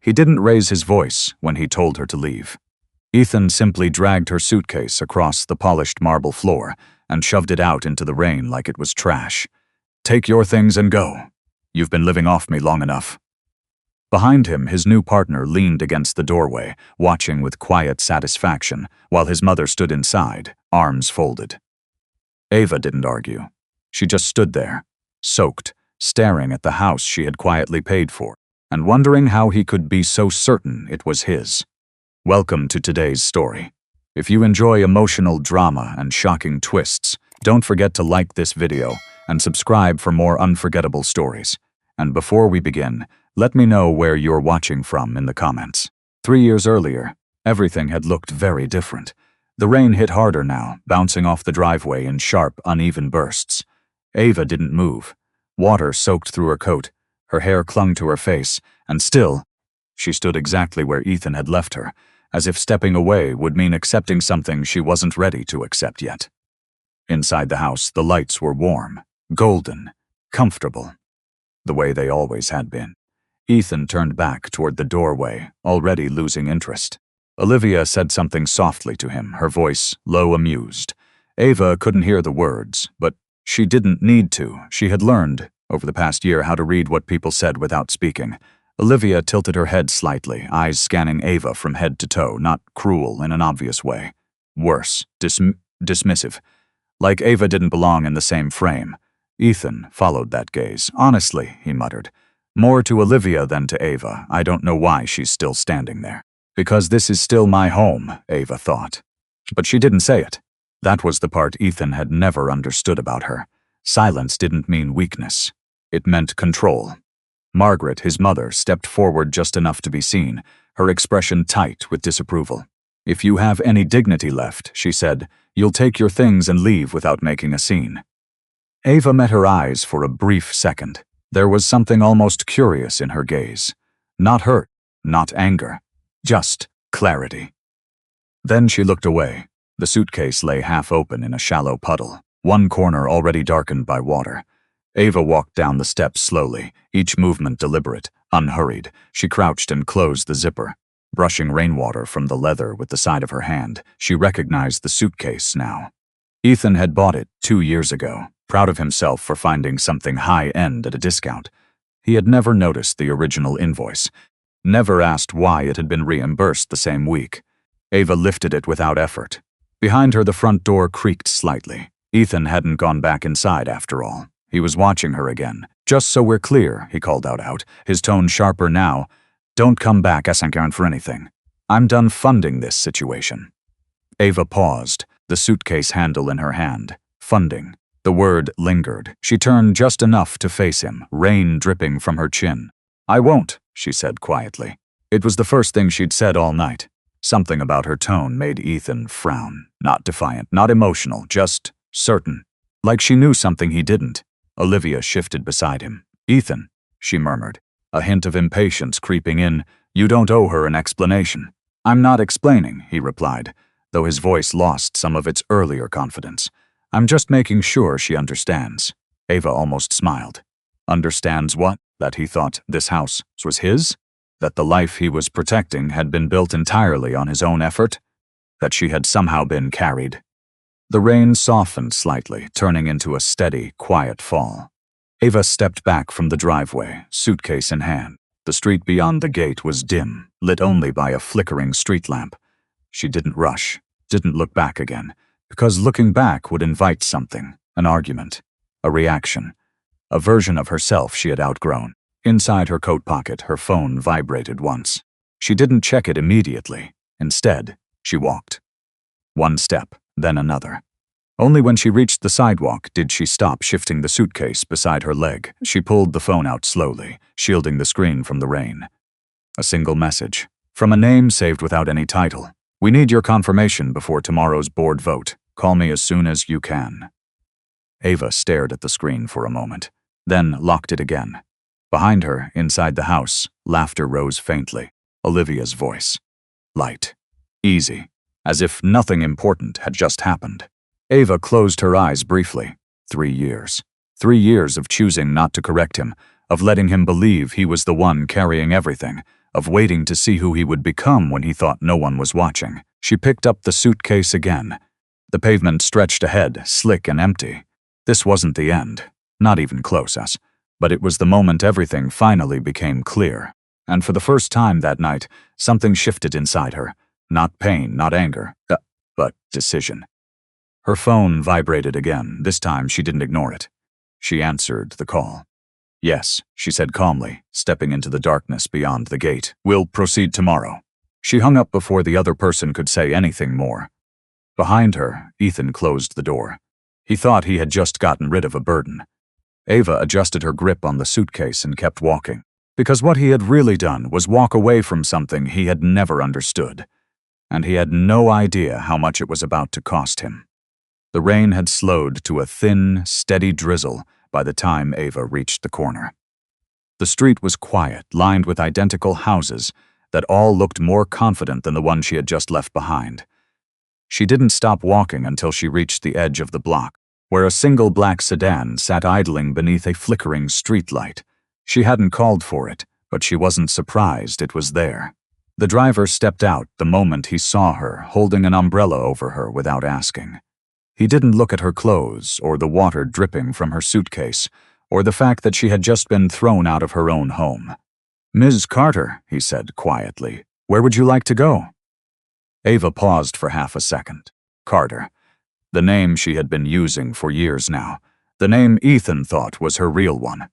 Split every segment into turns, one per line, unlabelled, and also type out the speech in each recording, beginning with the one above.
He didn't raise his voice when he told her to leave. Ethan simply dragged her suitcase across the polished marble floor and shoved it out into the rain like it was trash. "Take your things and go. You've been living off me long enough." Behind him, his new partner leaned against the doorway, watching with quiet satisfaction, while his mother stood inside, arms folded. Ava didn't argue. She just stood there, soaked, staring at the house she had quietly paid for, and wondering how he could be so certain it was his. Welcome to today's story. If you enjoy emotional drama and shocking twists, don't forget to like this video and subscribe for more unforgettable stories. And before we begin, let me know where you're watching from in the comments. 3 years earlier, everything had looked very different. The rain hit harder now, bouncing off the driveway in sharp, uneven bursts. Ava didn't move. Water soaked through her coat, her hair clung to her face, and still, she stood exactly where Ethan had left her, as if stepping away would mean accepting something she wasn't ready to accept yet. Inside the house, the lights were warm, golden, comfortable, the way they always had been. Ethan turned back toward the doorway, already losing interest. Olivia said something softly to him, her voice low, amused. Ava couldn't hear the words, but she didn't need to. She had learned, over the past year, how to read what people said without speaking. Olivia tilted her head slightly, eyes scanning Ava from head to toe, not cruel in an obvious way. Worse, dismissive. Like Ava didn't belong in the same frame. Ethan followed that gaze. "Honestly," he muttered, "more to Olivia than to Ava. I don't know why she's still standing there." "Because this is still my home," Ava thought. But she didn't say it. That was the part Ethan had never understood about her. Silence didn't mean weakness. It meant control. Margaret, his mother, stepped forward just enough to be seen, her expression tight with disapproval. "If you have any dignity left," she said, "you'll take your things and leave without making a scene." Ava met her eyes for a brief second. There was something almost curious in her gaze. Not hurt, not anger, just clarity. Then she looked away. The suitcase lay half open in a shallow puddle, one corner already darkened by water. Ava walked down the steps slowly, each movement deliberate, unhurried. She crouched and closed the zipper. Brushing rainwater from the leather with the side of her hand, she recognized the suitcase now. Ethan had bought it 2 years ago, proud of himself for finding something high-end at a discount. He had never noticed the original invoice, never asked why it had been reimbursed the same week. Ava lifted it without effort. Behind her, the front door creaked slightly. Ethan hadn't gone back inside after all. He was watching her again. "Just so we're clear," he called out, his tone sharper now. "Don't come back asking for anything. I'm done funding this situation." Ava paused, the suitcase handle in her hand. Funding. The word lingered. She turned just enough to face him, rain dripping from her chin. "I won't," she said quietly. It was the first thing she'd said all night. Something about her tone made Ethan frown. Not defiant, not emotional, just certain. Like she knew something he didn't. Olivia shifted beside him. "Ethan," she murmured, a hint of impatience creeping in. "You don't owe her an explanation." "I'm not explaining," he replied, though his voice lost some of its earlier confidence. "I'm just making sure she understands." Ava almost smiled. Understands what? That he thought this house was his? That the life he was protecting had been built entirely on his own effort? That she had somehow been carried? The rain softened slightly, turning into a steady, quiet fall. Ava stepped back from the driveway, suitcase in hand. The street beyond the gate was dim, lit only by a flickering street lamp. She didn't rush, didn't look back again, because looking back would invite something, an argument, a reaction, a version of herself she had outgrown. Inside her coat pocket, her phone vibrated once. She didn't check it immediately. Instead, she walked. One step, then another. Only when she reached the sidewalk did she stop shifting the suitcase beside her leg. She pulled the phone out slowly, shielding the screen from the rain. A single message, from a name saved without any title. "We need your confirmation before tomorrow's board vote. Call me as soon as you can." Ava stared at the screen for a moment, then locked it again. Behind her, inside the house, laughter rose faintly. Olivia's voice. Light. Easy. As if nothing important had just happened. Ava closed her eyes briefly. 3 years. 3 years of choosing not to correct him, of letting him believe he was the one carrying everything, of waiting to see who he would become when he thought no one was watching. She picked up the suitcase again. The pavement stretched ahead, slick and empty. This wasn't the end, not even close, but it was the moment everything finally became clear. And for the first time that night, something shifted inside her. Not pain, not anger, but decision. Her phone vibrated again. This time she didn't ignore it. She answered the call. "Yes," she said calmly, stepping into the darkness beyond the gate. "We'll proceed tomorrow." She hung up before the other person could say anything more. Behind her, Ethan closed the door. He thought he had just gotten rid of a burden. Ava adjusted her grip on the suitcase and kept walking, because what he had really done was walk away from something he had never understood, and he had no idea how much it was about to cost him. The rain had slowed to a thin, steady drizzle by the time Ava reached the corner. The street was quiet, lined with identical houses that all looked more confident than the one she had just left behind. She didn't stop walking until she reached the edge of the block, where a single black sedan sat idling beneath a flickering streetlight. She hadn't called for it, but she wasn't surprised it was there. The driver stepped out the moment he saw her, holding an umbrella over her without asking. He didn't look at her clothes, or the water dripping from her suitcase, or the fact that she had just been thrown out of her own home. "Ms. Carter," he said quietly, "where would you like to go?" Ava paused for half a second. Carter. The name she had been using for years now. The name Ethan thought was her real one.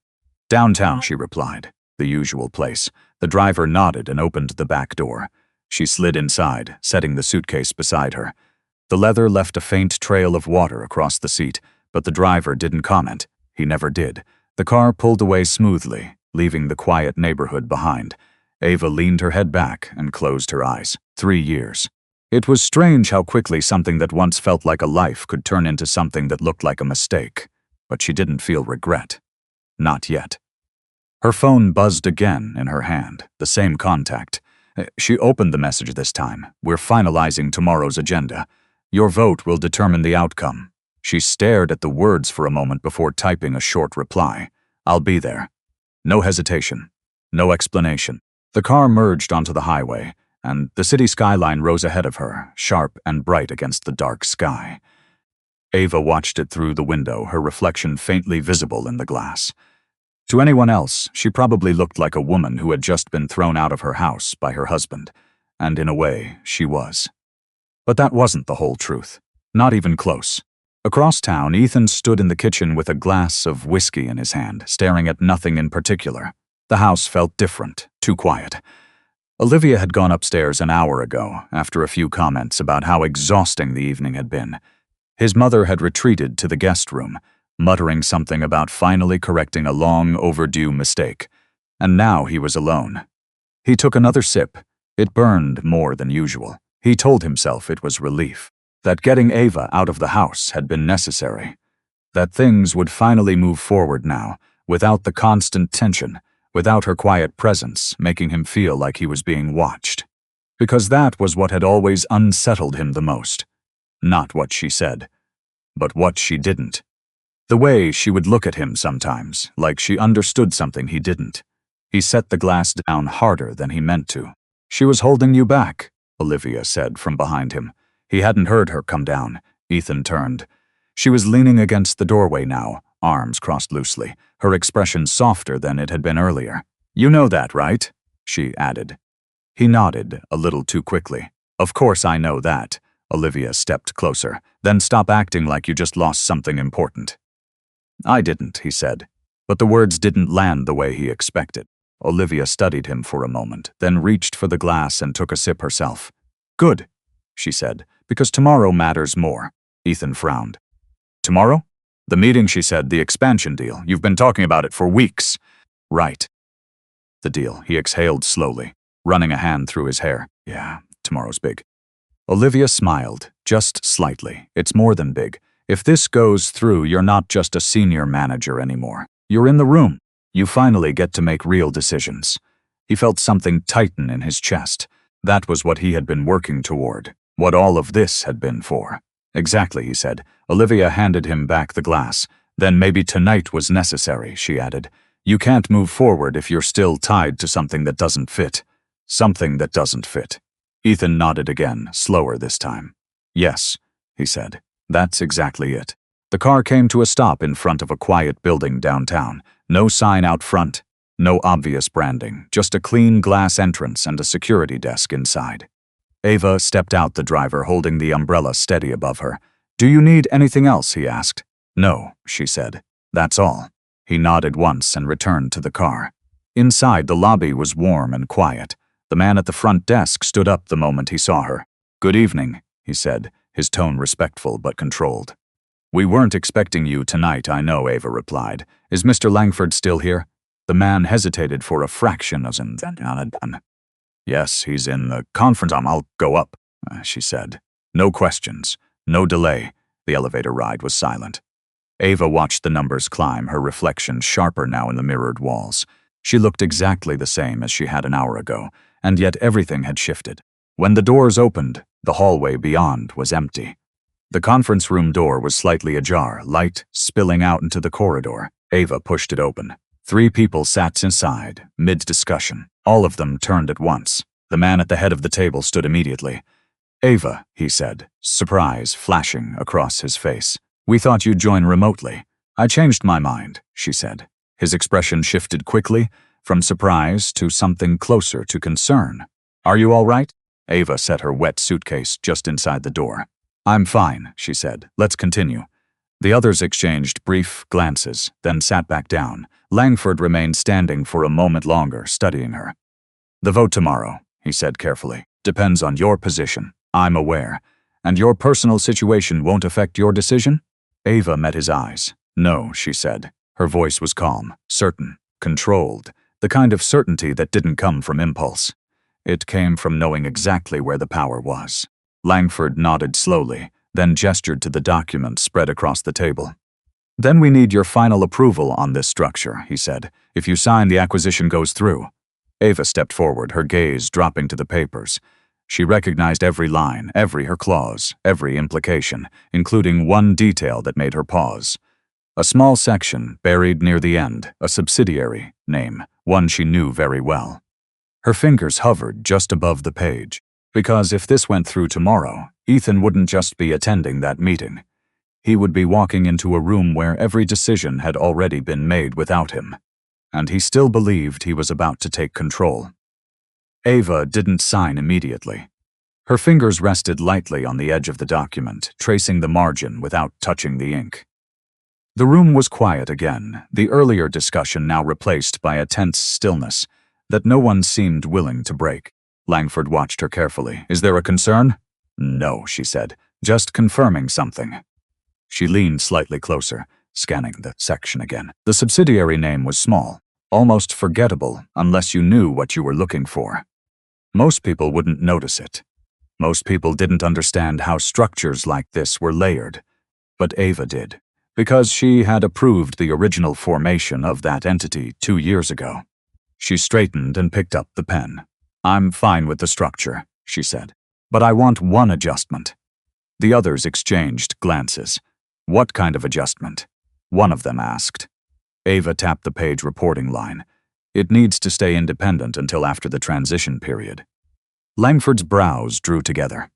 "Downtown," she replied. "The usual place." The driver nodded and opened the back door. She slid inside, setting the suitcase beside her. The leather left a faint trail of water across the seat, but the driver didn't comment. He never did. The car pulled away smoothly, leaving the quiet neighborhood behind. Ava leaned her head back and closed her eyes. 3 years. It was strange how quickly something that once felt like a life could turn into something that looked like a mistake. But she didn't feel regret. Not yet. Her phone buzzed again in her hand, the same contact. She opened the message this time. "We're finalizing tomorrow's agenda. Your vote will determine the outcome." She stared at the words for a moment before typing a short reply. "I'll be there." No hesitation. No explanation. The car merged onto the highway, and the city skyline rose ahead of her, sharp and bright against the dark sky. Ava watched it through the window, her reflection faintly visible in the glass. To anyone else, she probably looked like a woman who had just been thrown out of her house by her husband, and in a way, she was. But that wasn't the whole truth. Not even close. Across town, Ethan stood in the kitchen with a glass of whiskey in his hand, staring at nothing in particular. The house felt different, too quiet. Olivia had gone upstairs an hour ago, after a few comments about how exhausting the evening had been. His mother had retreated to the guest room, muttering something about finally correcting a long overdue mistake. And now he was alone. He took another sip. It burned more than usual. He told himself it was relief, that getting Ava out of the house had been necessary, that things would finally move forward now, without the constant tension, without her quiet presence making him feel like he was being watched. Because that was what had always unsettled him the most. Not what she said, but what she didn't. The way she would look at him sometimes, like she understood something he didn't. He set the glass down harder than he meant to. "She was holding you back," Olivia said from behind him. He hadn't heard her come down. Ethan turned. She was leaning against the doorway now, arms crossed loosely, her expression softer than it had been earlier. "You know that, right?" she added. He nodded, a little too quickly. "Of course I know that." Olivia stepped closer. "Then stop acting like you just lost something important." "I didn't," he said, but the words didn't land the way he expected. Olivia studied him for a moment, then reached for the glass and took a sip herself. "Good," she said, "because tomorrow matters more." Ethan frowned. "Tomorrow?" "The meeting," she said, "the expansion deal. You've been talking about it for weeks." "Right." "The deal," he exhaled slowly, running a hand through his hair. "Yeah, tomorrow's big." Olivia smiled, just slightly. "It's more than big. If this goes through, you're not just a senior manager anymore. You're in the room. You finally get to make real decisions." He felt something tighten in his chest. That was what he had been working toward, what all of this had been for. "Exactly," he said. Olivia handed him back the glass. "Then maybe tonight was necessary," she added. "You can't move forward if you're still tied to something that doesn't fit." Something that doesn't fit. Ethan nodded again, slower this time. Yes, he said. That's exactly it. The car came to a stop in front of a quiet building downtown. No sign out front, no obvious branding, just a clean glass entrance and a security desk inside. Ava stepped out, the driver holding the umbrella steady above her. Do you need anything else? He asked. No, she said. That's all. He nodded once and returned to the car. Inside, the lobby was warm and quiet. The man at the front desk stood up the moment he saw her. Good evening, he said, his tone respectful but controlled. We weren't expecting you tonight, I know, Ava replied. Is Mr. Langford still here? The man hesitated for a fraction of an Yes, he's in the conference room. I'll go up, she said. No questions, no delay. The elevator ride was silent. Ava watched the numbers climb, her reflection sharper now in the mirrored walls. She looked exactly the same as she had an hour ago, and yet everything had shifted. When the doors opened, the hallway beyond was empty. The conference room door was slightly ajar, light spilling out into the corridor. Ava pushed it open. 3 people sat inside, mid-discussion. All of them turned at once. The man at the head of the table stood immediately. Ava, he said, surprise flashing across his face. We thought you'd join remotely. I changed my mind, she said. His expression shifted quickly, from surprise to something closer to concern. Are you all right? Ava set her wet suitcase just inside the door. I'm fine, she said. Let's continue. The others exchanged brief glances, then sat back down. Langford remained standing for a moment longer, studying her. The vote tomorrow, he said carefully, depends on your position. I'm aware. And your personal situation won't affect your decision? Ava met his eyes. No, she said. Her voice was calm, certain, controlled, the kind of certainty that didn't come from impulse. It came from knowing exactly where the power was. Langford nodded slowly, then gestured to the document spread across the table. Then we need your final approval on this structure, he said. If you sign, the acquisition goes through. Ava stepped forward, her gaze dropping to the papers. She recognized every line, her clause, every implication, including one detail that made her pause. A small section, buried near the end, a subsidiary name, one she knew very well. Her fingers hovered just above the page, because if this went through tomorrow, Ethan wouldn't just be attending that meeting. He would be walking into a room where every decision had already been made without him, and he still believed he was about to take control. Ava didn't sign immediately. Her fingers rested lightly on the edge of the document, tracing the margin without touching the ink. The room was quiet again, the earlier discussion now replaced by a tense stillness that no one seemed willing to break. Langford watched her carefully. Is there a concern? No, she said, just confirming something. She leaned slightly closer, scanning the section again. The subsidiary name was small, almost forgettable unless you knew what you were looking for. Most people wouldn't notice it. Most people didn't understand how structures like this were layered. But Ava did, because she had approved the original formation of that entity 2 years ago. She straightened and picked up the pen. I'm fine with the structure, she said, but I want one adjustment. The others exchanged glances. What kind of adjustment? One of them asked. Ava tapped the page reporting line. It needs to stay independent until after the transition period. Langford's brows drew together.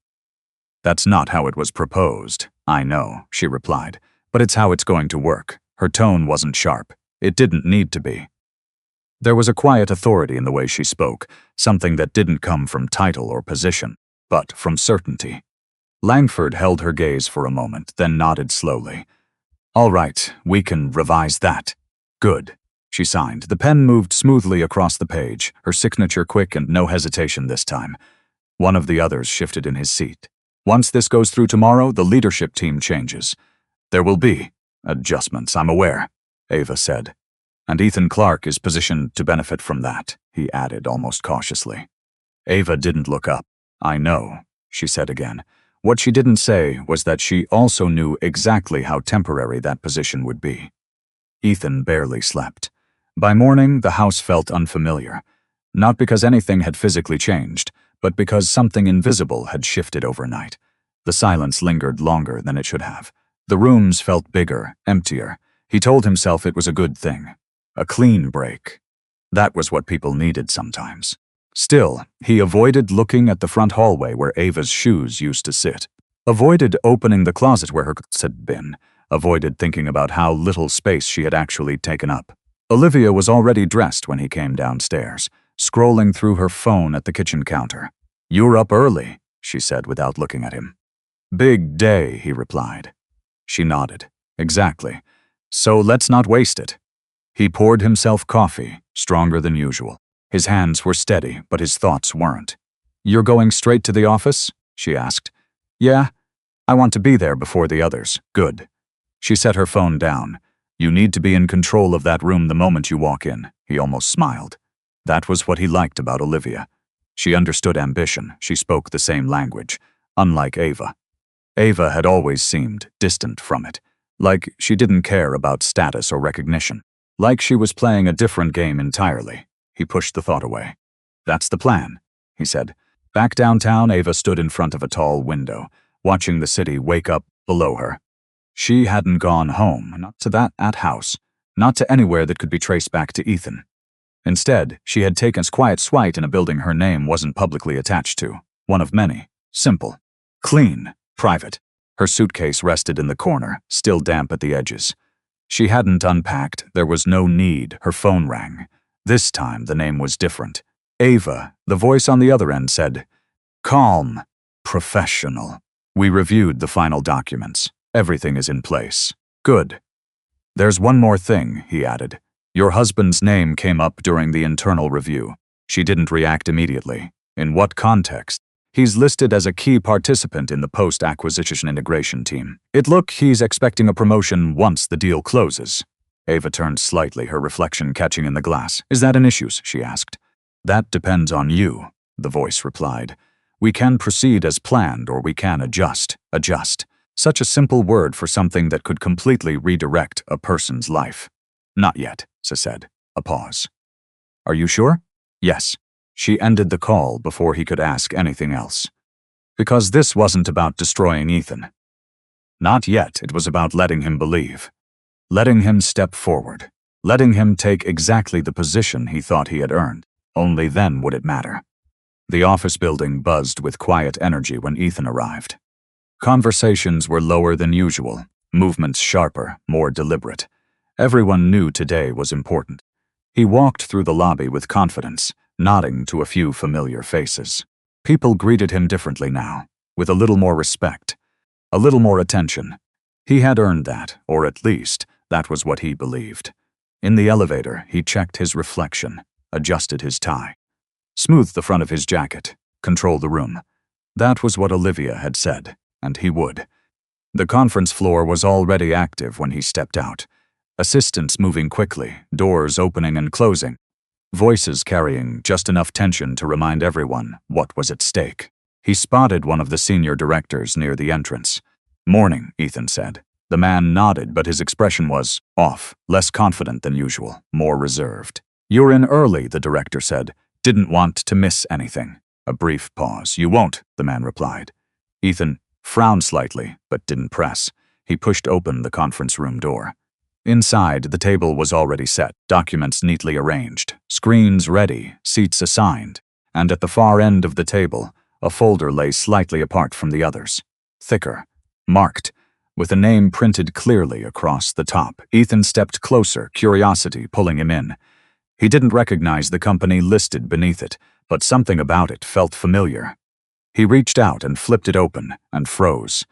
That's not how it was proposed. I know, she replied, but it's how it's going to work. Her tone wasn't sharp. It didn't need to be. There was a quiet authority in the way she spoke, something that didn't come from title or position, but from certainty. Langford held her gaze for a moment, then nodded slowly. All right, we can revise that. Good, she signed. The pen moved smoothly across the page, her signature quick and no hesitation this time. One of the others shifted in his seat. Once this goes through tomorrow, the leadership team changes. There will be adjustments, I'm aware, Ava said. And Ethan Clark is positioned to benefit from that, he added almost cautiously. Ava didn't look up. I know, she said again. What she didn't say was that she also knew exactly how temporary that position would be. Ethan barely slept. By morning, the house felt unfamiliar, not because anything had physically changed, but because something invisible had shifted overnight. The silence lingered longer than it should have. The rooms felt bigger, emptier. He told himself it was a good thing. A clean break. That was what people needed sometimes. Still, he avoided looking at the front hallway where Ava's shoes used to sit. Avoided opening the closet where her clothes had been. Avoided thinking about how little space she had actually taken up. Olivia was already dressed when he came downstairs, scrolling through her phone at the kitchen counter. "You're up early," she said without looking at him. "Big day," he replied. She nodded. "Exactly. So let's not waste it." He poured himself coffee, stronger than usual. His hands were steady, but his thoughts weren't. "You're going straight to the office?" she asked. "Yeah. I want to be there before the others." "Good." She set her phone down. "You need to be in control of that room the moment you walk in." He almost smiled. That was what he liked about Olivia. She understood ambition. She spoke the same language, unlike Ava. Ava had always seemed distant from it, like she didn't care about status or recognition, like she was playing a different game entirely. He pushed the thought away. "That's the plan," he said. Back downtown, Ava stood in front of a tall window, watching the city wake up below her. She hadn't gone home, not to that house, not to anywhere that could be traced back to Ethan. Instead, she had taken a quiet swite in a building her name wasn't publicly attached to, one of many, simple, clean, private. Her suitcase rested in the corner, still damp at the edges. She hadn't unpacked, there was no need, her phone rang. This time the name was different. Ava, the voice on the other end said, "Calm, professional. We reviewed the final documents. Everything is in place. Good. There's one more thing," he added. "Your husband's name came up during the internal review." She didn't react immediately. "In what context?" "He's listed as a key participant in the post-acquisition integration team. He's expecting a promotion once the deal closes." Ava turned slightly, her reflection catching in the glass. "Is that an issue?" she asked. "That depends on you," the voice replied. "We can proceed as planned or we can adjust." Adjust. Such a simple word for something that could completely redirect a person's life. "Not yet," she said. A pause. "Are you sure?" "Yes." She ended the call before he could ask anything else. Because this wasn't about destroying Ethan. Not yet, it was about letting him believe. Letting him step forward. Letting him take exactly the position he thought he had earned. Only then would it matter. The office building buzzed with quiet energy when Ethan arrived. Conversations were lower than usual, movements sharper, more deliberate. Everyone knew today was important. He walked through the lobby with confidence, nodding to a few familiar faces. People greeted him differently now, with a little more respect, a little more attention. He had earned that, or at least, that was what he believed. In the elevator, he checked his reflection, adjusted his tie, smoothed the front of his jacket, controlled the room. That was what Olivia had said, and he would. The conference floor was already active when he stepped out. Assistants moving quickly, doors opening and closing, voices carrying just enough tension to remind everyone what was at stake. He spotted one of the senior directors near the entrance. "Morning," Ethan said. The man nodded, but his expression was off, less confident than usual, more reserved. "You're in early," the director said. "Didn't want to miss anything." A brief pause. "You won't," the man replied. Ethan frowned slightly, but didn't press. He pushed open the conference room door. Inside, the table was already set, documents neatly arranged, screens ready, seats assigned, and at the far end of the table, a folder lay slightly apart from the others. Thicker, marked, with a name printed clearly across the top. Ethan stepped closer, curiosity pulling him in. He didn't recognize the company listed beneath it, but something about it felt familiar. He reached out and flipped it open, and froze.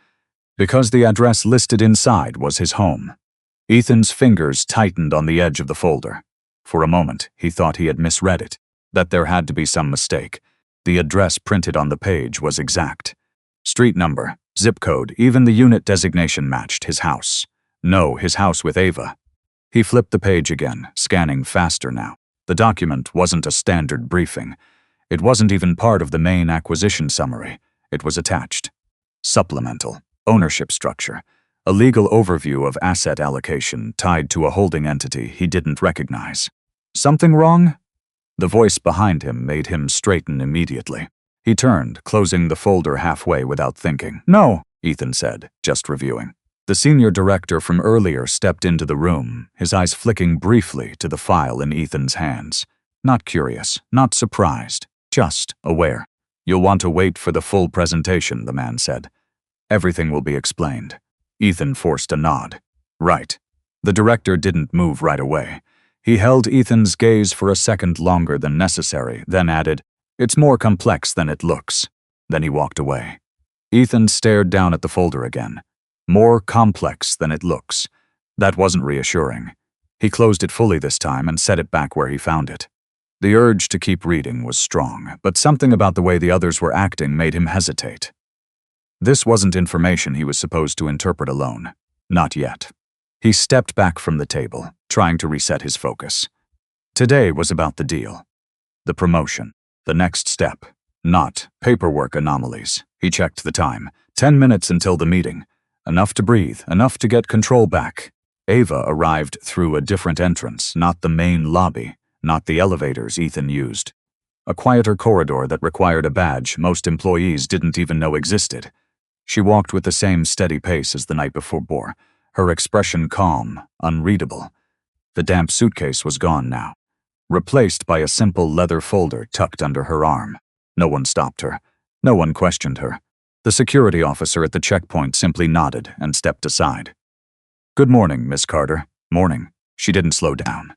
Because the address listed inside was his home. Ethan's fingers tightened on the edge of the folder. For a moment, he thought he had misread it, that there had to be some mistake. The address printed on the page was exact. Street number, zip code, even the unit designation matched his house. No, his house with Ava. He flipped the page again, scanning faster now. The document wasn't a standard briefing. It wasn't even part of the main acquisition summary. It was attached. Supplemental. Ownership structure. A legal overview of asset allocation tied to a holding entity he didn't recognize. Something wrong? The voice behind him made him straighten immediately. He turned, closing the folder halfway without thinking. "No," Ethan said, just reviewing. The senior director from earlier stepped into the room, his eyes flicking briefly to the file in Ethan's hands. Not curious, not surprised, Just aware. You'll want to wait for the full presentation, the man said. Everything will be explained. Ethan forced a nod. Right. The director didn't move right away. He held Ethan's gaze for a second longer than necessary, then added, "It's more complex than it looks." Then he walked away. Ethan stared down at the folder again. More complex than it looks. That wasn't reassuring. He closed it fully this time and set it back where he found it. The urge to keep reading was strong, but something about the way the others were acting made him hesitate. This wasn't information he was supposed to interpret alone. Not yet. He stepped back from the table, trying to reset his focus. Today was about the deal. The promotion. The next step. Not paperwork anomalies. He checked the time. 10 minutes until the meeting. Enough to breathe, enough to get control back. Ava arrived through a different entrance, not the main lobby, not the elevators Ethan used. A quieter corridor that required a badge most employees didn't even know existed. She walked with the same steady pace as the night before, her expression calm, unreadable. The damp suitcase was gone now, replaced by a simple leather folder tucked under her arm. No one stopped her. No one questioned her. The security officer at the checkpoint simply nodded and stepped aside. "Good morning, Miss Carter." "Morning." She didn't slow down.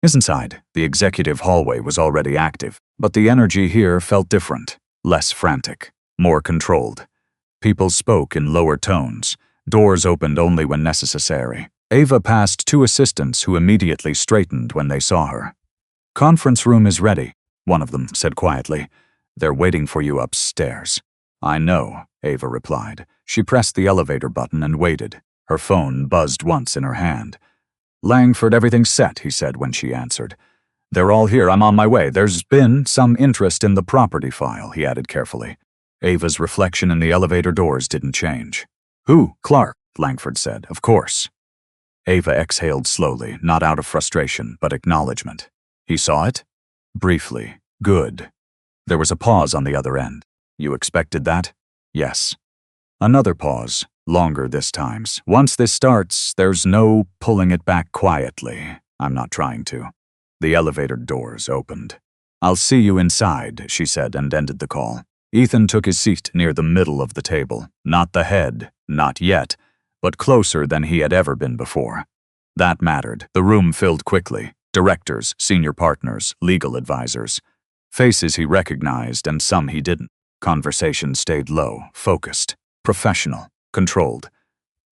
Inside, the executive hallway was already active, but the energy here felt different, less frantic, more controlled. People spoke in lower tones. Doors opened only when necessary. Ava passed 2 assistants who immediately straightened when they saw her. "Conference room is ready," one of them said quietly. "They're waiting for you upstairs." "I know," Ava replied. She pressed the elevator button and waited. Her phone buzzed once in her hand. "Langford, everything's set," he said when she answered. "They're all here. I'm on my way. There's been some interest in the property file," he added carefully. Ava's reflection in the elevator doors didn't change. "Who? Clark," Langford said. "Of course." Ava exhaled slowly, not out of frustration, but acknowledgement. "He saw it?" "Briefly. Good." There was a pause on the other end. "You expected that?" "Yes." Another pause, longer this time. "Once this starts, there's no pulling it back quietly. I'm not trying to." The elevator doors opened. "I'll see you inside," she said and ended the call. Ethan took his seat near the middle of the table. Not the head, not yet, but closer than he had ever been before. That mattered. The room filled quickly. Directors, senior partners, legal advisors. Faces he recognized and some he didn't. Conversation stayed low, focused, professional, controlled.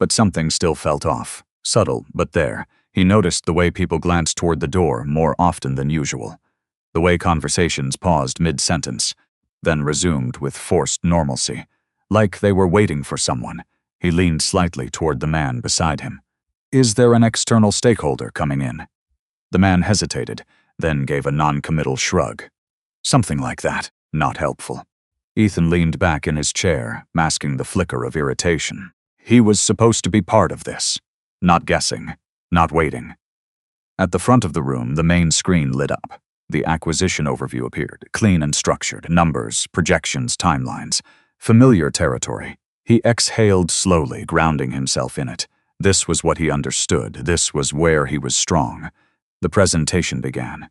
But something still felt off. Subtle, but there. He noticed the way people glanced toward the door more often than usual. The way conversations paused mid-sentence, then resumed with forced normalcy, like they were waiting for someone. He leaned slightly toward the man beside him. "Is there an external stakeholder coming in?" The man hesitated, then gave a non-committal shrug. "Something like that. Not helpful." Ethan leaned back in his chair, masking the flicker of irritation. He was supposed to be part of this. Not guessing, not waiting. At the front of the room, the main screen lit up. The acquisition overview appeared, clean and structured, numbers, projections, timelines. Familiar territory. He exhaled slowly, grounding himself in it. This was what he understood. This was where he was strong. The presentation began.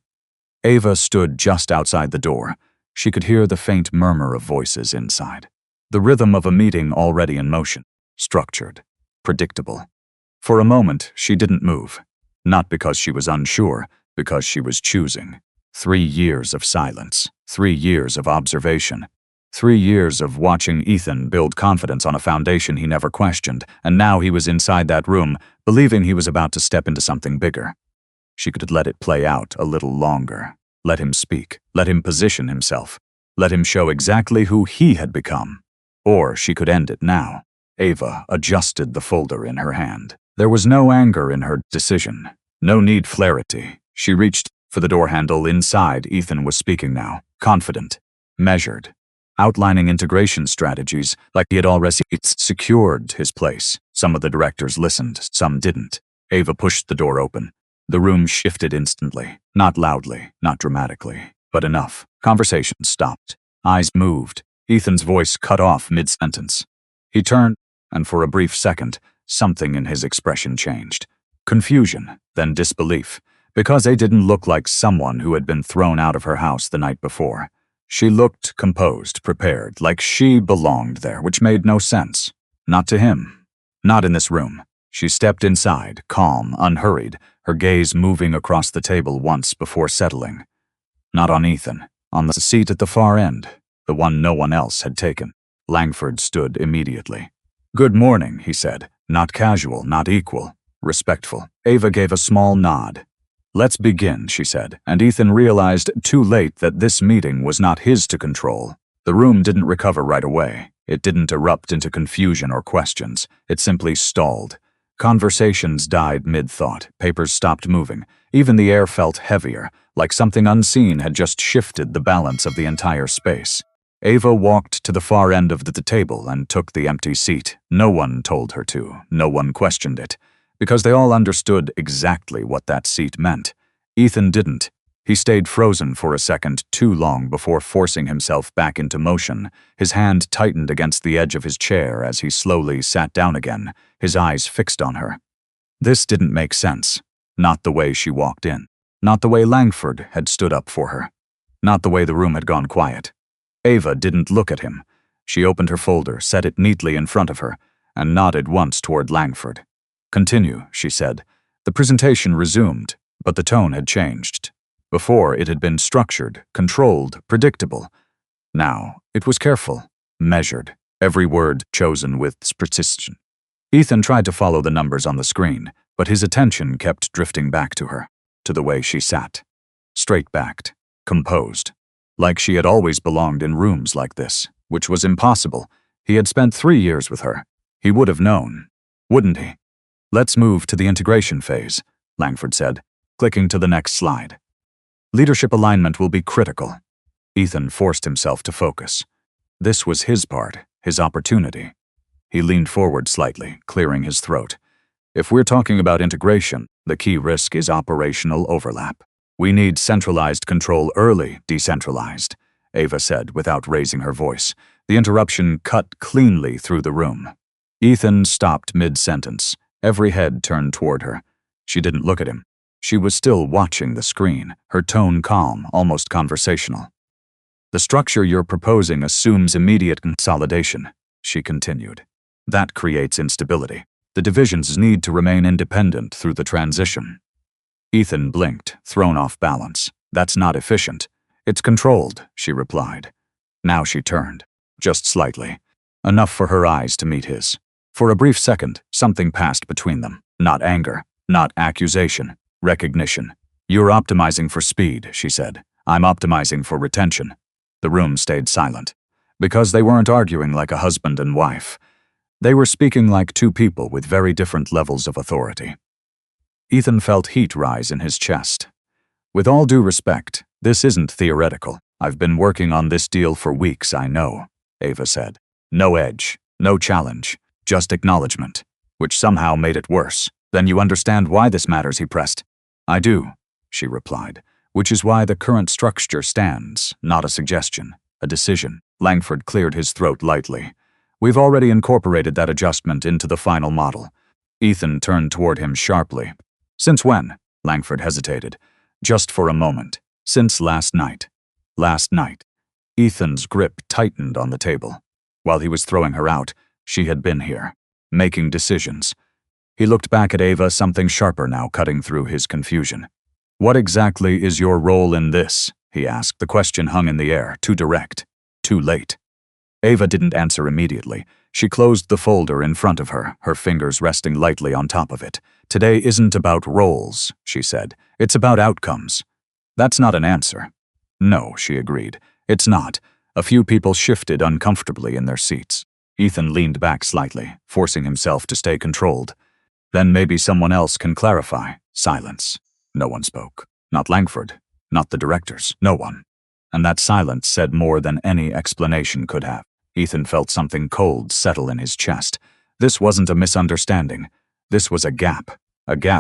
Ava stood just outside the door. She could hear the faint murmur of voices inside. The rhythm of a meeting already in motion. Structured. Predictable. For a moment, she didn't move. Not because she was unsure, because she was choosing. 3 years of silence. 3 years of observation. 3 years of watching Ethan build confidence on a foundation he never questioned, and now he was inside that room, believing he was about to step into something bigger. She could let it play out a little longer. Let him speak. Let him position himself. Let him show exactly who he had become. Or she could end it now. Ava adjusted the folder in her hand. There was no anger in her decision. No need clarity. She reached for the door handle. Inside, Ethan was speaking now. Confident. Measured. Outlining integration strategies like he had already secured his place. Some of the directors listened, some didn't. Ava pushed the door open. The room shifted instantly. Not loudly, not dramatically, but enough. Conversation stopped. Eyes moved. Ethan's voice cut off mid-sentence. He turned, and for a brief second, something in his expression changed. Confusion, then disbelief, because they didn't look like someone who had been thrown out of her house the night before. She looked composed, prepared, like she belonged there, which made no sense. Not to him. Not in this room. She stepped inside, calm, unhurried, her gaze moving across the table once before settling. Not on Ethan. On the seat at the far end, the one no one else had taken. Langford stood immediately. "Good morning," he said. Not casual, not equal. Respectful. Ava gave a small nod. "Let's begin," she said, and Ethan realized too late that this meeting was not his to control. The room didn't recover right away. It didn't erupt into confusion or questions. It simply stalled. Conversations died mid-thought. Papers stopped moving. Even the air felt heavier, like something unseen had just shifted the balance of the entire space. Ava walked to the far end of the table and took the empty seat. No one told her to. No one questioned it. Because they all understood exactly what that seat meant. Ethan didn't. He stayed frozen for a second too long before forcing himself back into motion. His hand tightened against the edge of his chair as he slowly sat down again, his eyes fixed on her. This didn't make sense. Not the way she walked in. Not the way Langford had stood up for her. Not the way the room had gone quiet. Ava didn't look at him. She opened her folder, set it neatly in front of her, and nodded once toward Langford. "Continue," she said. The presentation resumed, but the tone had changed. Before, it had been structured, controlled, predictable. Now, it was careful, measured, every word chosen with precision. Ethan tried to follow the numbers on the screen, but his attention kept drifting back to her, to the way she sat. Straight-backed, composed. Like she had always belonged in rooms like this, which was impossible. He had spent 3 years with her. He would have known, wouldn't he? "Let's move to the integration phase," Langford said, clicking to the next slide. "Leadership alignment will be critical." Ethan forced himself to focus. This was his part, his opportunity. He leaned forward slightly, clearing his throat. "If we're talking about integration, the key risk is operational overlap. We need centralized control early, decentralized," Ava said without raising her voice. The interruption cut cleanly through the room. Ethan stopped mid-sentence. Every head turned toward her. She didn't look at him. She was still watching the screen, her tone calm, almost conversational. "The structure you're proposing assumes immediate consolidation," she continued. "That creates instability. The divisions need to remain independent through the transition." Ethan blinked, thrown off balance. "That's not efficient." "It's controlled," she replied. Now she turned, just slightly, enough for her eyes to meet his. For a brief second, something passed between them. Not anger, not accusation, recognition. "You're optimizing for speed," she said. "I'm optimizing for retention." The room stayed silent. Because they weren't arguing like a husband and wife. They were speaking like two people with very different levels of authority. Ethan felt heat rise in his chest. "With all due respect, this isn't theoretical. I've been working on this deal for weeks, I know," Ava said. No edge, no challenge. Just acknowledgement, which somehow made it worse. "Then you understand why this matters," he pressed. "I do," she replied, "which is why the current structure stands, not a suggestion, a decision." Langford cleared his throat lightly. "We've already incorporated that adjustment into the final model." Ethan turned toward him sharply. "Since when?" Langford hesitated. "Just for a moment. Since last night." Last night. Ethan's grip tightened on the table. While he was throwing her out, she had been here, making decisions. He looked back at Ava, something sharper now cutting through his confusion. "What exactly is your role in this?" he asked. The question hung in the air, too direct, too late. Ava didn't answer immediately. She closed the folder in front of her, her fingers resting lightly on top of it. "Today isn't about roles," she said. "It's about outcomes." "That's not an answer." "No," she agreed. "It's not." A few people shifted uncomfortably in their seats. Ethan leaned back slightly, forcing himself to stay controlled. "Then maybe someone else can clarify." Silence. No one spoke. Not Langford. Not the directors. No one. And that silence said more than any explanation could have. Ethan felt something cold settle in his chest. This wasn't a misunderstanding. This was a gap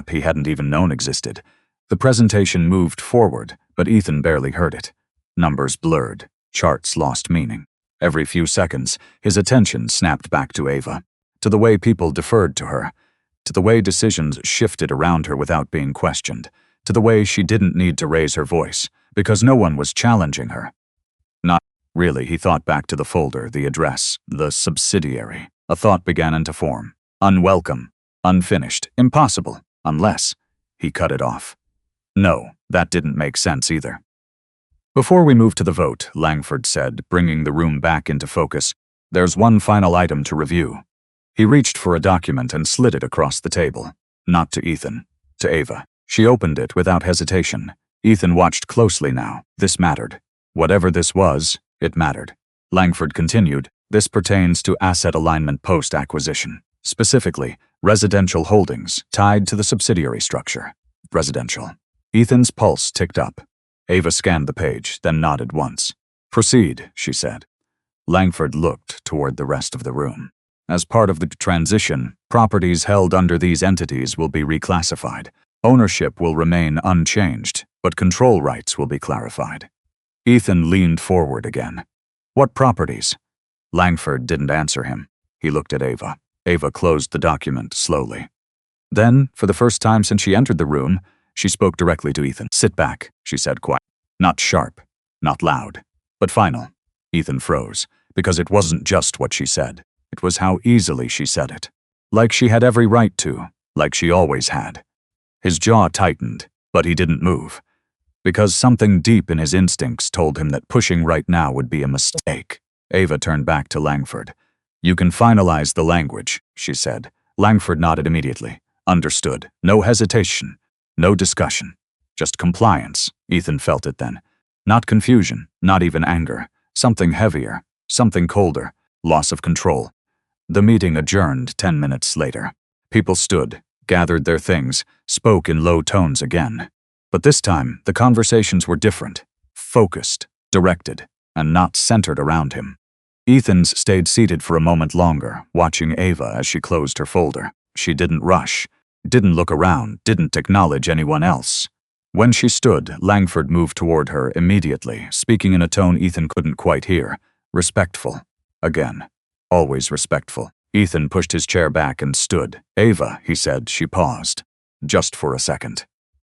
he hadn't even known existed. The presentation moved forward, but Ethan barely heard it. Numbers blurred. Charts lost meaning. Every few seconds, his attention snapped back to Ava, to the way people deferred to her, to the way decisions shifted around her without being questioned, to the way she didn't need to raise her voice, because no one was challenging her. Not really. He thought back to the folder, the address, the subsidiary. A thought began to form. Unwelcome, unfinished, impossible, unless. He cut it off. No, that didn't make sense either. Before we move to the vote, Langford said, bringing the room back into focus, there's one final item to review. He reached for a document and slid it across the table. Not to Ethan, to Ava. She opened it without hesitation. Ethan watched closely now. This mattered. Whatever this was, it mattered. Langford continued, this pertains to asset alignment post-acquisition. Specifically, residential holdings tied to the subsidiary structure. Residential. Ethan's pulse ticked up. Ava scanned the page, then nodded once. Proceed, she said. Langford looked toward the rest of the room. As part of the transition, properties held under these entities will be reclassified. Ownership will remain unchanged, but control rights will be clarified. Ethan leaned forward again. What properties? Langford didn't answer him. He looked at Ava. Ava closed the document slowly. Then, for the first time since she entered the room, she spoke directly to Ethan. Sit back, she said quietly. Not sharp, not loud, but final. Ethan froze, because it wasn't just what she said. It was how easily she said it. Like she had every right to, like she always had. His jaw tightened, but he didn't move. Because something deep in his instincts told him that pushing right now would be a mistake. Ava turned back to Langford. You can finalize the language, she said. Langford nodded immediately. Understood. No hesitation. No discussion. Just compliance. Ethan felt it then. Not confusion, not even anger. Something heavier, something colder. Loss of control. The meeting adjourned 10 minutes later. People stood, gathered their things, spoke in low tones again. But this time, the conversations were different. Focused, directed, and not centered around him. Ethan's stayed seated for a moment longer, watching Ava as she closed her folder. She didn't rush, didn't look around, didn't acknowledge anyone else. When she stood, Langford moved toward her immediately, speaking in a tone Ethan couldn't quite hear. Respectful. Again. Always respectful. Ethan pushed his chair back and stood. Ava, he said. She paused. Just for a second.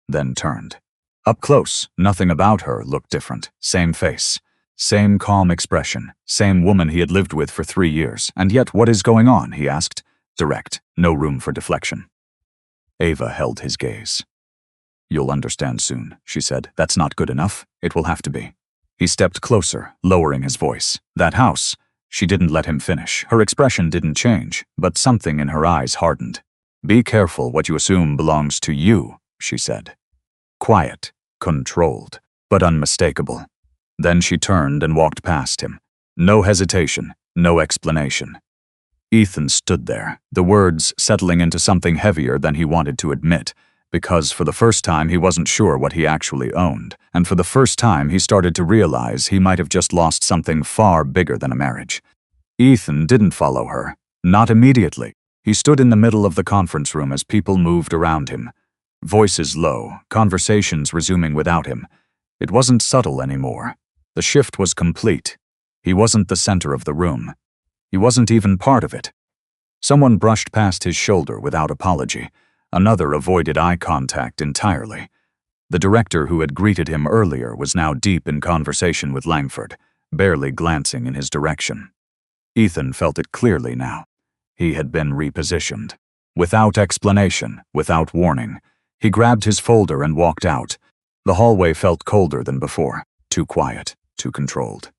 Then turned. Up close, nothing about her looked different. Same face. Same calm expression. Same woman he had lived with for 3 years. And yet, what is going on? He asked. Direct. No room for deflection. Ava held his gaze. You'll understand soon, she said. That's not good enough. It will have to be. He stepped closer, lowering his voice. That house. She didn't let him finish. Her expression didn't change, but something in her eyes hardened. Be careful what you assume belongs to you, she said. Quiet, controlled, but unmistakable. Then she turned and walked past him. No hesitation, no explanation. Ethan stood there, the words settling into something heavier than he wanted to admit, because for the first time he wasn't sure what he actually owned, and for the first time he started to realize he might have just lost something far bigger than a marriage. Ethan didn't follow her, not immediately. He stood in the middle of the conference room as people moved around him. Voices low, conversations resuming without him. It wasn't subtle anymore. The shift was complete. He wasn't the center of the room. He wasn't even part of it. Someone brushed past his shoulder without apology. Another avoided eye contact entirely. The director who had greeted him earlier was now deep in conversation with Langford, barely glancing in his direction. Ethan felt it clearly now. He had been repositioned. Without explanation, without warning, he grabbed his folder and walked out. The hallway felt colder than before, too quiet, too controlled.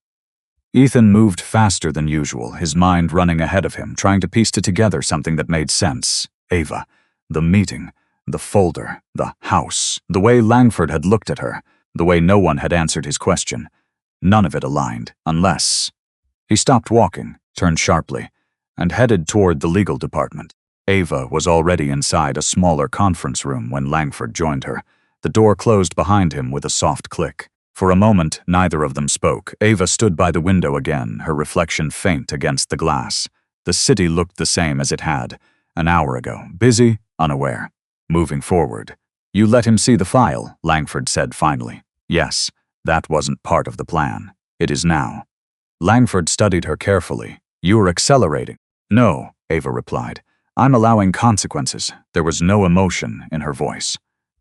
Ethan moved faster than usual, his mind running ahead of him, trying to piece together something that made sense. Ava, the meeting, the folder, the house, the way Langford had looked at her, the way no one had answered his question. None of it aligned, unless... He stopped walking, turned sharply, and headed toward the legal department. Ava was already inside a smaller conference room when Langford joined her. The door closed behind him with a soft click. For a moment, neither of them spoke. Ava stood by the window again, her reflection faint against the glass. The city looked the same as it had an hour ago, busy, unaware. Moving forward. You let him see the file, Langford said finally. Yes, that wasn't part of the plan. It is now. Langford studied her carefully. You are accelerating. No, Ava replied. I'm allowing consequences. There was no emotion in her voice.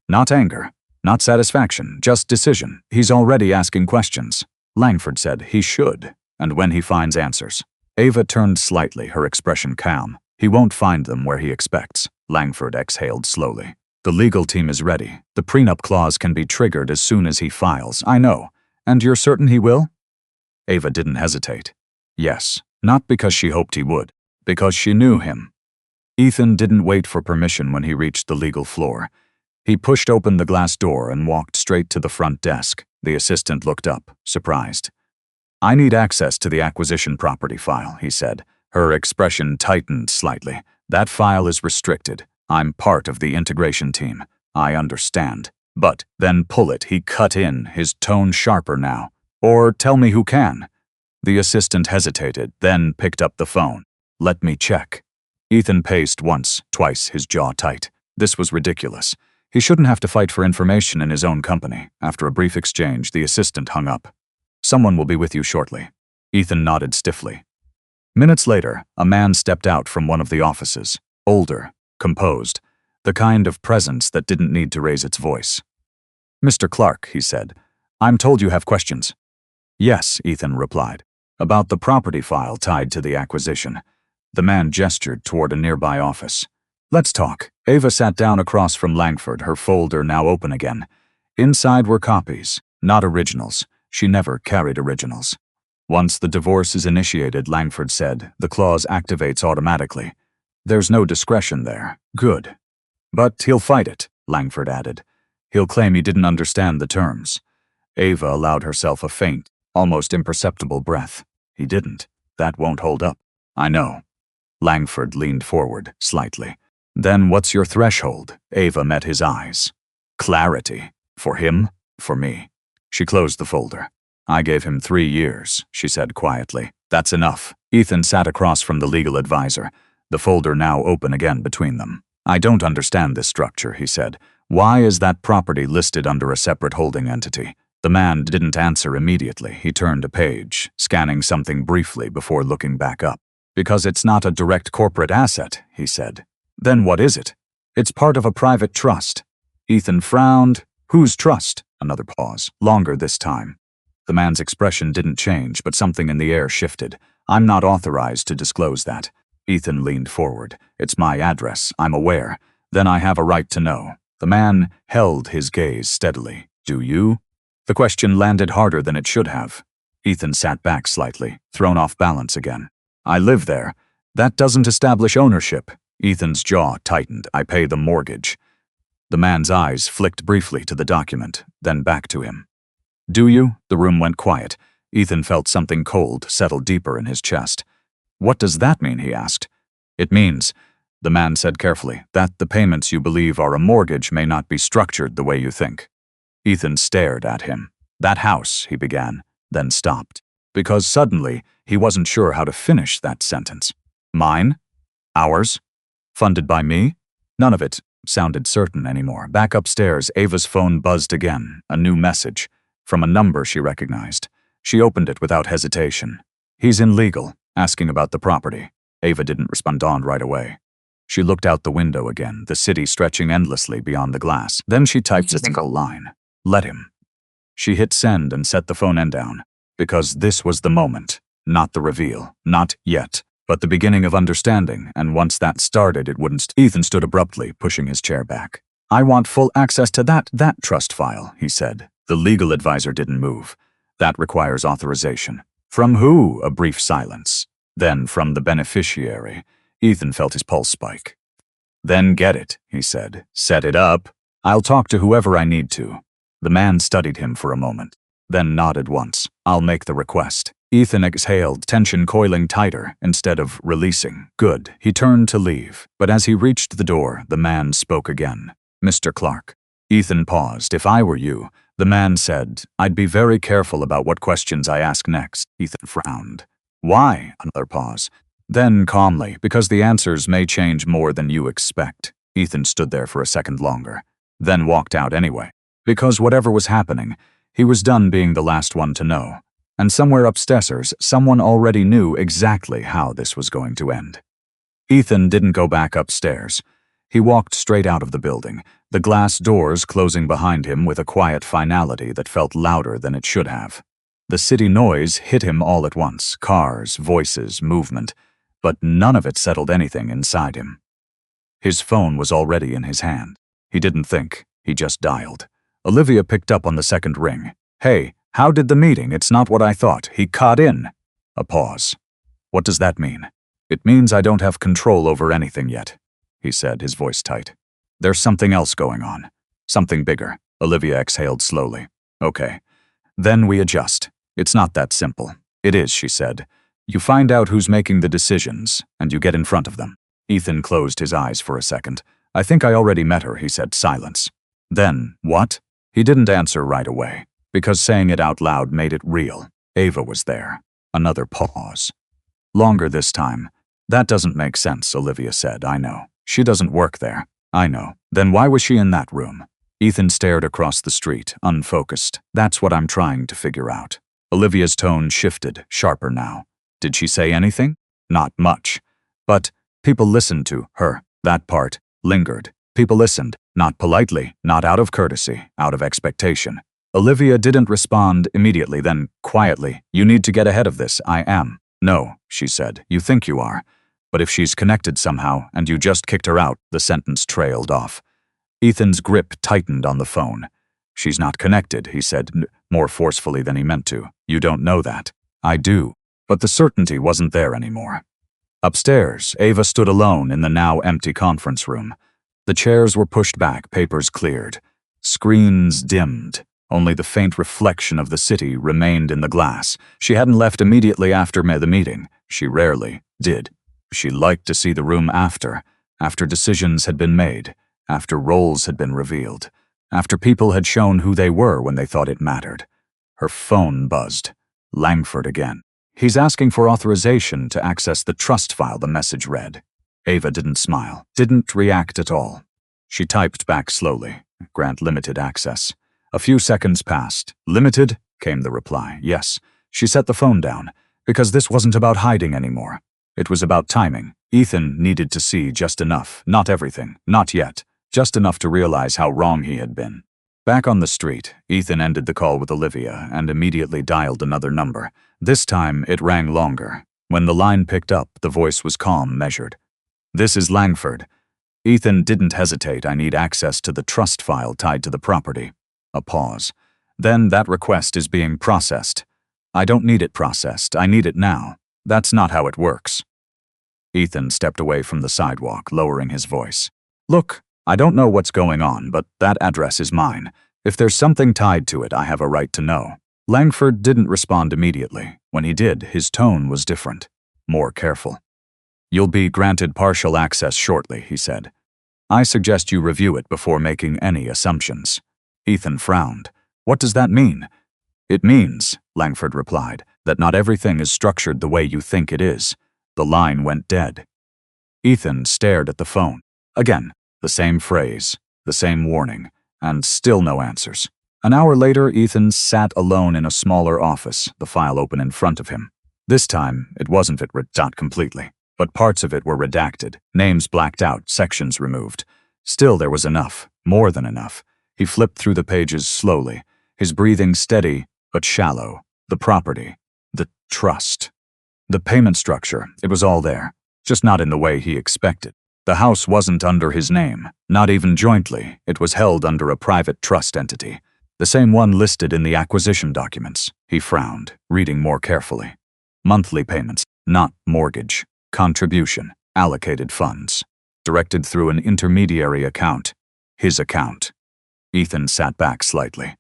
Not anger, not satisfaction, just decision. He's already asking questions. Langford said he should, and when he finds answers. Ava turned slightly, her expression calm. He won't find them where he expects. Langford exhaled slowly. The legal team is ready. The prenup clause can be triggered as soon as he files. I know. And you're certain he will? Ava didn't hesitate. Yes, not because she hoped he would, because she knew him. Ethan didn't wait for permission when he reached the legal floor. He pushed open the glass door and walked straight to the front desk. The assistant looked up, surprised. I need access to the acquisition property file, he said. Her expression tightened slightly. That file is restricted. I'm part of the integration team. I understand. But then pull it, he cut in, his tone sharper now. Or tell me who can. The assistant hesitated, then picked up the phone. Let me check. Ethan paced once, twice, his jaw tight. This was ridiculous. He shouldn't have to fight for information in his own company. After a brief exchange, the assistant hung up. Someone will be with you shortly. Ethan nodded stiffly. Minutes later, a man stepped out from one of the offices. Older, composed, the kind of presence that didn't need to raise its voice. Mr. Clark, he said, I'm told you have questions. Yes, Ethan replied. About the property file tied to the acquisition. The man gestured toward a nearby office. Let's talk. Ava sat down across from Langford, her folder now open again. Inside were copies, not originals. She never carried originals. Once the divorce is initiated, Langford said, the clause activates automatically. There's no discretion there. Good. But he'll fight it, Langford added. He'll claim he didn't understand the terms. Ava allowed herself a faint, almost imperceptible breath. He didn't. That won't hold up. I know. Langford leaned forward, slightly. Then what's your threshold? Ava met his eyes. Clarity. For him, for me. She closed the folder. I gave him 3 years, she said quietly. That's enough. Ethan sat across from the legal advisor, the folder now open again between them. I don't understand this structure, he said. Why is that property listed under a separate holding entity? The man didn't answer immediately. He turned a page, scanning something briefly before looking back up. Because it's not a direct corporate asset, he said. Then what is it? It's part of a private trust. Ethan frowned. Whose trust? Another pause, longer this time. The man's expression didn't change, but something in the air shifted. I'm not authorized to disclose that. Ethan leaned forward. It's my address, I'm aware. Then I have a right to know. The man held his gaze steadily. Do you? The question landed harder than it should have. Ethan sat back slightly, thrown off balance again. I live there. That doesn't establish ownership. Ethan's jaw tightened. I pay the mortgage. The man's eyes flicked briefly to the document, then back to him. Do you? The room went quiet. Ethan felt something cold settle deeper in his chest. What does that mean? He asked. It means, the man said carefully, that the payments you believe are a mortgage may not be structured the way you think. Ethan stared at him. That house, he began, then stopped. Because suddenly, he wasn't sure how to finish that sentence. Mine? Ours? Funded by me? None of it sounded certain anymore. Back upstairs, Ava's phone buzzed again, a new message, from a number she recognized. She opened it without hesitation. He's in legal, asking about the property. Ava didn't respond right away. She looked out the window again, the city stretching endlessly beyond the glass. Then she typed a single line. Let him. She hit send and set the phone end down. Because this was the moment, not the reveal, not yet, but the beginning of understanding, and once that started, it wouldn't. Ethan stood abruptly, pushing his chair back. I want full access to that trust file, he said. The legal advisor didn't move. That requires authorization. From who? A brief silence. Then from the beneficiary. Ethan felt his pulse spike. Then get it, he said. Set it up. I'll talk to whoever I need to. The man studied him for a moment, then nodded once. I'll make the request. Ethan exhaled, tension coiling tighter instead of releasing. Good. He turned to leave, but as he reached the door, the man spoke again. Mr. Clark. Ethan paused. If I were you, the man said, I'd be very careful about what questions I ask next. Ethan frowned. Why? Another pause. Then calmly, because the answers may change more than you expect. Ethan stood there for a second longer, then walked out anyway. Because whatever was happening, he was done being the last one to know. And somewhere upstairs, someone already knew exactly how this was going to end. Ethan didn't go back upstairs. He walked straight out of the building, the glass doors closing behind him with a quiet finality that felt louder than it should have. The city noise hit him all at once, cars, voices, movement, but none of it settled anything inside him. His phone was already in his hand. He didn't think, he just dialed. Olivia picked up on the second ring. "Hey, how did the meeting? It's not what I thought. He caught in." A pause. "What does that mean?" "It means I don't have control over anything yet," he said, his voice tight. "There's something else going on. Something bigger." Olivia exhaled slowly. "Okay. Then we adjust. It's not that simple." "It is," she said. "You find out who's making the decisions, and you get in front of them." Ethan closed his eyes for a second. "I think I already met her," he said. Silence. "Then, what?" He didn't answer right away, because saying it out loud made it real. Ava was there. Another pause. Longer this time. "That doesn't make sense," Olivia said. "I know. She doesn't work there." "I know. Then why was she in that room?" Ethan stared across the street, unfocused. "That's what I'm trying to figure out." Olivia's tone shifted, sharper now. "Did she say anything?" "Not much. But people listened to her. That part lingered. People listened, not politely, not out of courtesy, out of expectation." Olivia didn't respond immediately, then quietly, "You need to get ahead of this. I am." "No," she said. "You think you are. But if she's connected somehow, and you just kicked her out," the sentence trailed off. Ethan's grip tightened on the phone. "She's not connected," he said, more forcefully than he meant to. "You don't know that." "I do." But the certainty wasn't there anymore. Upstairs, Ava stood alone in the now empty conference room. The chairs were pushed back, papers cleared. Screens dimmed. Only the faint reflection of the city remained in the glass. She hadn't left immediately after the meeting. She rarely did. She liked to see the room after decisions had been made, after roles had been revealed, after people had shown who they were when they thought it mattered. Her phone buzzed. Langford again. "He's asking for authorization to access the trust file," the message read. Ava didn't smile, didn't react at all. She typed back slowly. "Grant limited access." A few seconds passed. "Limited?" came the reply. "Yes." She set the phone down, because this wasn't about hiding anymore. It was about timing. Ethan needed to see just enough, not everything, not yet, just enough to realize how wrong he had been. Back on the street, Ethan ended the call with Olivia and immediately dialed another number. This time, it rang longer. When the line picked up, the voice was calm, measured. "This is Langford." Ethan didn't hesitate. "I need access to the trust file tied to the property." A pause. "Then that request is being processed." "I don't need it processed. I need it now." "That's not how it works." Ethan stepped away from the sidewalk, lowering his voice. "Look, I don't know what's going on, but that address is mine. If there's something tied to it, I have a right to know." Langford didn't respond immediately. When he did, his tone was different, more careful. "You'll be granted partial access shortly," he said. "I suggest you review it before making any assumptions." Ethan frowned. "What does that mean?" "It means," Langford replied, "that not everything is structured the way you think it is." The line went dead. Ethan stared at the phone. Again, the same phrase, the same warning, and still no answers. An hour later, Ethan sat alone in a smaller office, the file open in front of him. This time, it wasn't not completely, but parts of it were redacted, names blacked out, sections removed. Still, there was enough, more than enough. He flipped through the pages slowly, his breathing steady but shallow. The property, the trust, the payment structure, it was all there, just not in the way he expected. The house wasn't under his name, not even jointly. It was held under a private trust entity, the same one listed in the acquisition documents. He frowned, reading more carefully. Monthly payments, not mortgage. Contribution, allocated funds, directed through an intermediary account. His account. Ethan sat back slightly.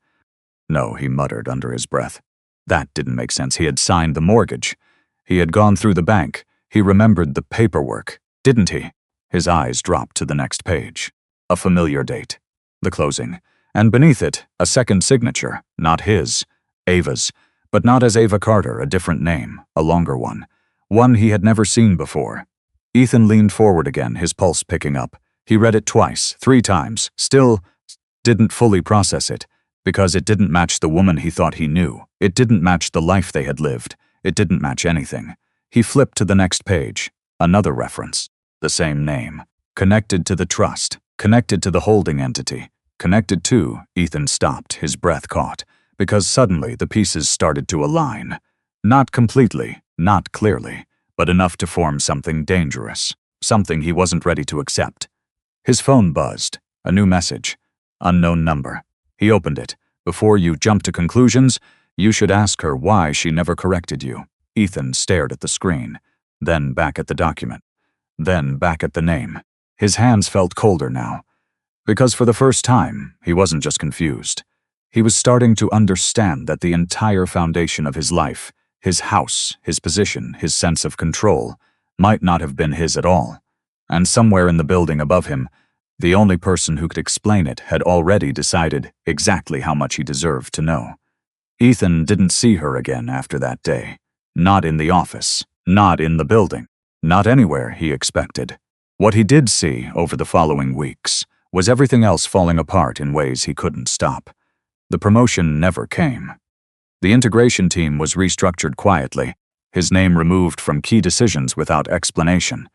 "No," he muttered under his breath. That didn't make sense. He had signed the mortgage. He had gone through the bank. He remembered the paperwork, didn't he? His eyes dropped to the next page. A familiar date. The closing. And beneath it, a second signature, not his, Ava's, but not as Ava Carter, a different name, a longer one. One he had never seen before. Ethan leaned forward again, his pulse picking up. He read it twice, 3 times, still didn't fully process it, because it didn't match the woman he thought he knew. It didn't match the life they had lived. It didn't match anything. He flipped to the next page. Another reference. The same name. Connected to the trust. Connected to the holding entity. Connected to, Ethan stopped, his breath caught. because suddenly the pieces started to align. Not completely, not clearly, but enough to form something dangerous, something he wasn't ready to accept. His phone buzzed. A new message. Unknown number. He opened it. Before you jump to conclusions, you should ask her why she never corrected you. Ethan stared at the screen, then back at the document, then back at the name. His hands felt colder now, because for the first time, he wasn't just confused. He was starting to understand that the entire foundation of his life, his house, his position, his sense of control, might not have been his at all. And somewhere in the building above him, the only person who could explain it had already decided exactly how much he deserved to know. Ethan didn't see her again after that day. Not in the office, not in the building, not anywhere he expected. What he did see over the following weeks was everything else falling apart in ways he couldn't stop. The promotion never came. The integration team was restructured quietly, his name removed from key decisions without explanation.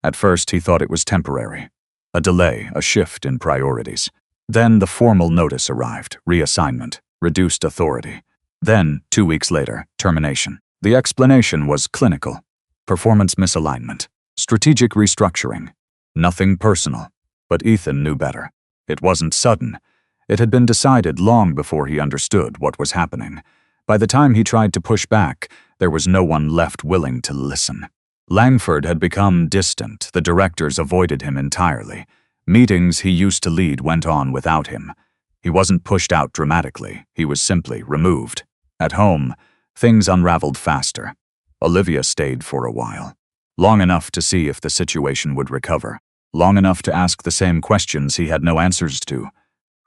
At first he thought it was temporary. A delay, a shift in priorities. Then the formal notice arrived, reassignment, reduced authority. Then, 2 weeks later, termination. The explanation was clinical. Performance misalignment. Strategic restructuring. Nothing personal. But Ethan knew better. It wasn't sudden. It had been decided long before he understood what was happening. By the time he tried to push back, there was no one left willing to listen. Langford had become distant. The directors avoided him entirely. Meetings he used to lead went on without him. He wasn't pushed out dramatically. He was simply removed. At home, things unraveled faster. Olivia stayed for a while. Long enough to see if the situation would recover. Long enough to ask the same questions he had no answers to.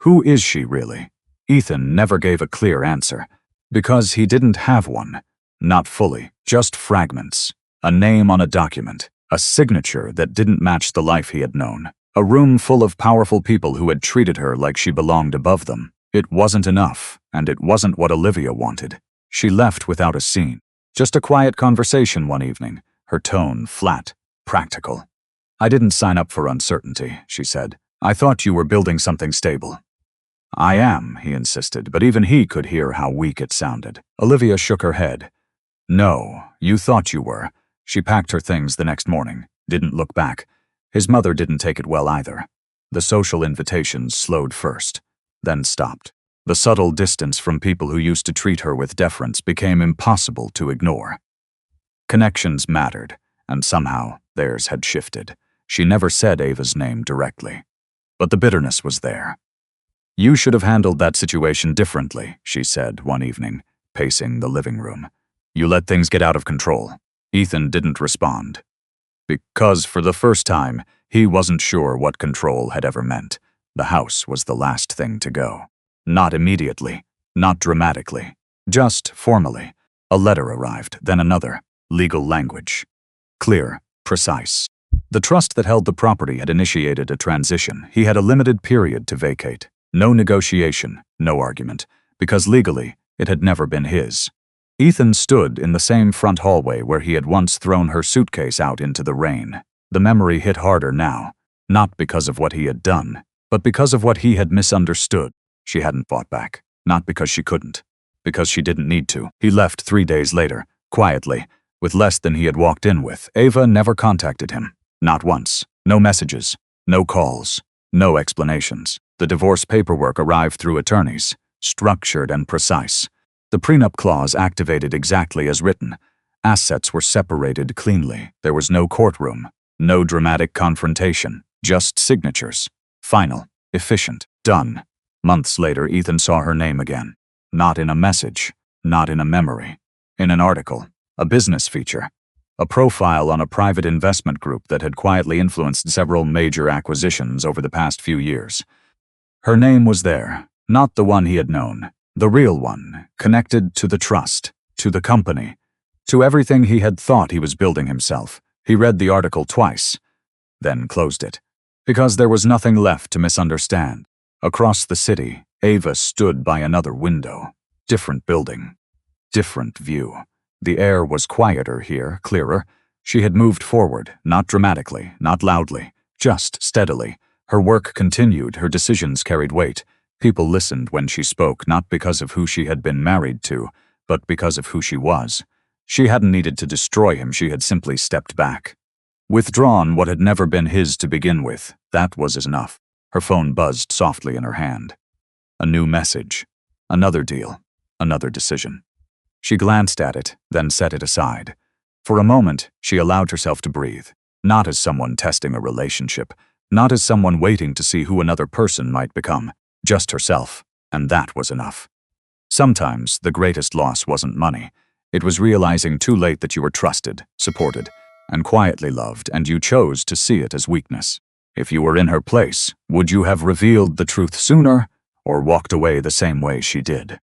Who is she really? Ethan never gave a clear answer. Because he didn't have one. Not fully, just fragments. A name on a document. A signature that didn't match the life he had known. A room full of powerful people who had treated her like she belonged above them. It wasn't enough, and it wasn't what Olivia wanted. She left without a scene. Just a quiet conversation one evening, her tone flat, practical. "I didn't sign up for uncertainty," she said. "I thought you were building something stable." "I am," he insisted, but even he could hear how weak it sounded. Olivia shook her head. "No, you thought you were." She packed her things the next morning, didn't look back. His mother didn't take it well either. The social invitations slowed first, then stopped. The subtle distance from people who used to treat her with deference became impossible to ignore. Connections mattered, and somehow theirs had shifted. She never said Ava's name directly. But the bitterness was there. "You should have handled that situation differently," she said one evening, pacing the living room. "You let things get out of control." Ethan didn't respond. Because for the first time, he wasn't sure what control had ever meant. The house was the last thing to go. Not immediately, not dramatically, just formally. A letter arrived, then another. Legal language. Clear, precise. The trust that held the property had initiated a transition. He had a limited period to vacate. No negotiation, no argument, because legally, it had never been his. Ethan stood in the same front hallway where he had once thrown her suitcase out into the rain. The memory hit harder now, not because of what he had done, but because of what he had misunderstood. She hadn't fought back, not because she couldn't, because she didn't need to. He left 3 days later, quietly, with less than he had walked in with. Ava never contacted him, not once. No messages, no calls, no explanations. The divorce paperwork arrived through attorneys, structured and precise. The prenup clause activated exactly as written. Assets were separated cleanly. There was no courtroom, no dramatic confrontation, just signatures. Final, efficient, done. Months later, Ethan saw her name again. Not in a message, not in a memory. In an article, a business feature. A profile on a private investment group that had quietly influenced several major acquisitions over the past few years. Her name was there, not the one he had known. The real one, connected to the trust, to the company, to everything he had thought he was building himself. He read the article twice, then closed it, because there was nothing left to misunderstand. Across the city, Ava stood by another window. Different building, different view. The air was quieter here, clearer. She had moved forward, not dramatically, not loudly, just steadily. Her work continued, her decisions carried weight. People listened when she spoke, not because of who she had been married to, but because of who she was. She hadn't needed to destroy him, she had simply stepped back. Withdrawn what had never been his to begin with, that was enough. Her phone buzzed softly in her hand. A new message. Another deal. Another decision. She glanced at it, then set it aside. For a moment, she allowed herself to breathe, not as someone testing a relationship, not as someone waiting to see who another person might become, just herself, and that was enough. Sometimes, the greatest loss wasn't money. It was realizing too late that you were trusted, supported, and quietly loved, and you chose to see it as weakness. If you were in her place, would you have revealed the truth sooner, or walked away the same way she did?